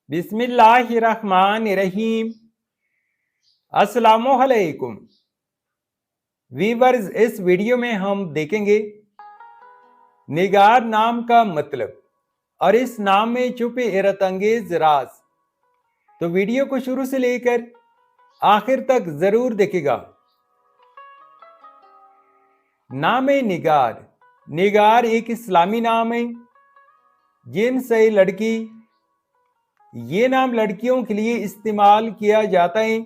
बिस्मिल्लाहिर्रहमानिर्रहीम। अस्सलामुअलैकुम वीवर्स, इस वीडियो में हम देखेंगे निगार नाम का मतलब और इस नाम में छुपे हैरत अंगेज राज। तो वीडियो को शुरू से लेकर आखिर तक जरूर देखेगा। नाम निगार। निगार एक इस्लामी नाम है। जिन्स है लड़की। ये नाम लड़कियों के लिए इस्तेमाल किया जाता है।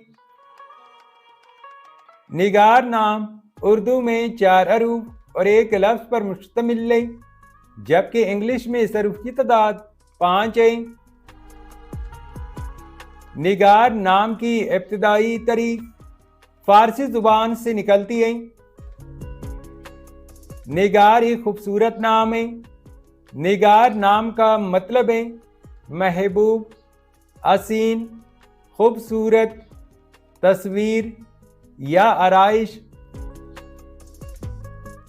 निगार नाम उर्दू में 4 हरूफ और एक लफ्ज पर मुश्तमिल है, जबकि इंग्लिश में इस हरूफ की तादाद 5 है। निगार नाम की इब्तिदाई तारीख फारसी जुबान से निकलती है। निगार एक खूबसूरत नाम है। निगार नाम का मतलब है महबूब, हसीन, खूबसूरत, तस्वीर या आराइश।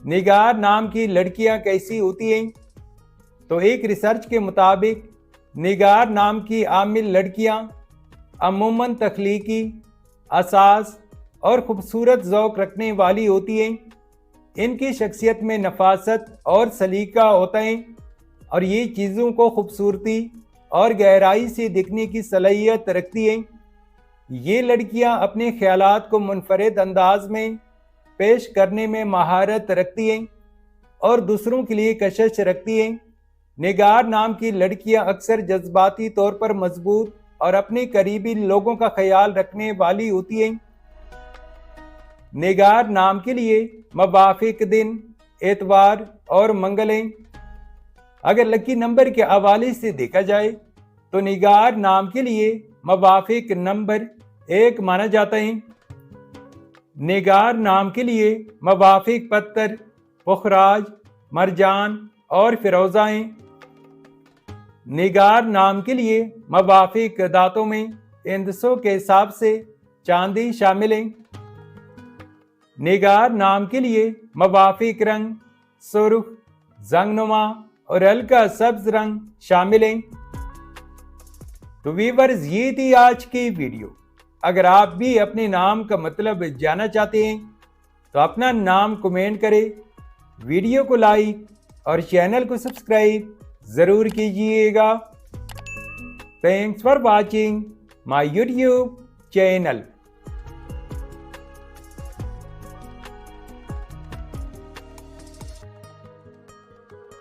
निगार नाम की लड़कियां कैसी होती हैं? तो एक रिसर्च के मुताबिक निगार नाम की आमिल लड़कियां अमूमन तख्लीकी, असास और खूबसूरत ज़ौक़ रखने वाली होती हैं। इनकी शख्सियत में नफासत और सलीका होता है और ये चीज़ों को खूबसूरती और गहराई से दिखने की सलाहियत रखती हैं। ये लड़कियां अपने ख्यालात को मुनफरिद अंदाज में पेश करने में महारत रखती हैं और दूसरों के लिए कशिश रखती हैं। निगार नाम की लड़कियां अक्सर जज्बाती तौर पर मजबूत और अपने करीबी लोगों का ख्याल रखने वाली होती हैं। निगार नाम के लिए मवाफिक दिन एतवार और मंगल हैं। अगर लकी नंबर के हवाले से देखा जाए तो निगार नाम के लिए मवाफिक नंबर 1 माना जाता है। निगार नाम के लिए मवाफिक पत्थर पुखराज, मरजान और फिरोजा हैं। निगार नाम के लिए मवाफिक दातों में इंदसों के हिसाब से चांदी शामिल है। निगार नाम के लिए मवाफिक रंग सुर्ख, जंगनुमा और हल्का सब्ज रंग शामिल हैं। तो वीवर्स, ये थी आज की वीडियो। अगर आप भी अपने नाम का मतलब जानना चाहते हैं तो अपना नाम कमेंट करें, वीडियो को लाइक और चैनल को सब्सक्राइब जरूर कीजिएगा। Thanks for watching my YouTube channel.